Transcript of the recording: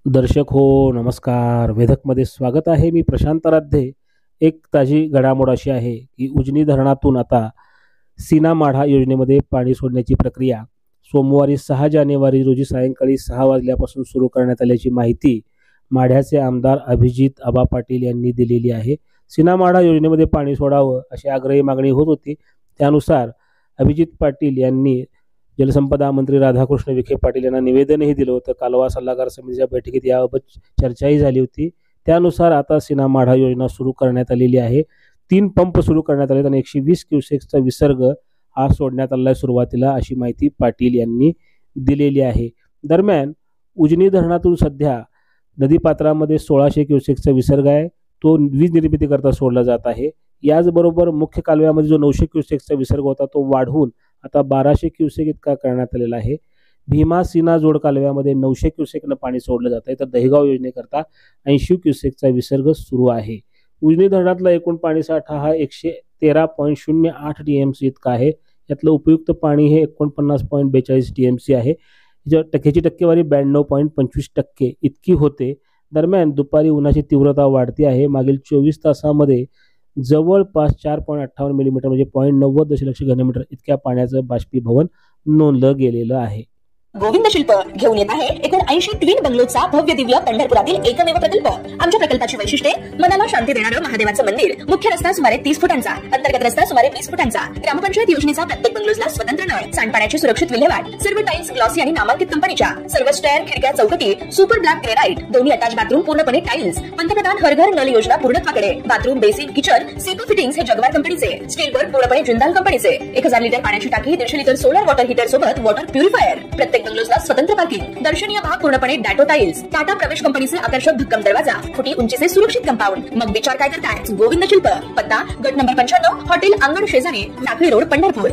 दर्शक हो, नमस्कार. वेधकमध्ये स्वागत आहे. मी प्रशांत राधे. एक ताजी घडामोड अशी आहे की उजनी धरणातून आता सीना माढा योजनेमध्ये पाणी सोडण्याची प्रक्रिया सोमवारी 6 जानेवारी रोजी सायंकाळी 6 वाजल्यापासून सुरू करण्यात आल्याची माहिती माढ्याचे आमदार अभिजित आबा पाटील यांनी दिलेली आहे. सीना माढा योजनेमध्ये पाणी सोडावं अशी आग्रही मागणी होत होती. त्यानुसार अभिजित पाटील यांनी जलसंपदा मंत्री राधाकृष्ण विखे पाटील यांना निवेदनही दिलं होतं. कालवा सल्लागार समितीच्या बैठकीत याबाबत चर्चाही झाली होती. त्यानुसार आता सीना माढा योजना सुरू करण्यात आलेली आहे. 3 पंप सुरू करण्यात आले आणि 120 क्युसेक्सचा विसर्ग हा सोडण्यात आला आहे सुरुवातीला, अशी माहिती पाटील यांनी दिलेली आहे. दरम्यान उजनी धरणातून सध्या नदीपात्रामध्ये 1600 क्युसेक्सचा विसर्ग आहे. तो वीज निर्मितीकरता सोडला जात आहे. याचबरोबर मुख्य कालव्यामध्ये जो 900 क्युसेक्सचा विसर्ग होता तो वाढवून आता 1200 क्युसेक इतका करण्यात आलेला आहे. भीमा सीना जोड कालव्यामध्ये 900 क्युसेकनं पाणी सोडलं जात आहे, तर दहिगाव योजनेकरता 80 क्युसेकचा विसर्ग सुरू आहे. उजनी धरणातला एकूण पाणीसाठा हा 113.08 टीएमसी इतका आहे. यातलं उपयुक्त पाणी हे 49.42 टीएमसी आहे. टक्क्याची टक्केवारी 92.25% इतकी होते. दरम्यान दुपारी उन्हाची तीव्रता वाढती आहे. मागील 24 तासामध्ये जवळपास 4.58 मिलीमीटर म्हणजे 0.90 दशलक्ष घनमीटर इतक्या पाण्याचं बाष्पीभवन नोंदलं गेलेलं आहे. गोविंद शिल्प घेऊन येत आहे एकूण 80 ट्विन बंगलोचा भव्य दिव्य पंढरपुरातील एकमेव प्रकल्प. आमच्या प्रकल्पाची वैशिष्ट्ये: मनाला शांती देणारं महादेवाचं मंदिर, मुख्य रस्ता सुमारे 30 फुटांचा, अंतर्गत रस्ता सुमारे 20 फुटांचा, ग्रामपंचायत योजनेचा प्रत्येक बंगलोजला स्वतंत्र नळ, सांडपाण्याची सुरक्षित विल्हेवाट, सर्व टाइल्स ग्लॉसी आणि नामांकित कंपनीच्या, सर्व स्टेअर, खिडक्या, चौकटी सुपर ब्लॅक ग्रेनाइट, दोन्ही अटॅच बाथरूम पूर्णपणे टाइल्स, पंतप्रधान हर घर नल योजना पूर्णत्वाकडे, bathroom, basin, kitchen, CP fittings हे जगवार कंपनीचे, स्टील वर्क पूर्णपणे जिंदाल कंपनीचे, 1000 लिटर पाण्याची टाकी, 150 लिटर सोलर वॉटर हीटर सोबत वॉटर प्युरिफायर, प्रत्येक बंगलोजला स्वतंत्र पार्किंग, दर्शनीय भाग पूर्णपणे डॅटो टाइल्स, टाटा प्रवेश कंपनीचे आकर्षक भक्कम दरवाजा, फुटी उंचीचे सुरक्षित कंपाऊंड. मग विचार काय करताय? गोविंद शिल्प, पत्ता गट नंबर 95, हॉटेल अंगण शेजारी, टाकळी रोड, पंढरपूर.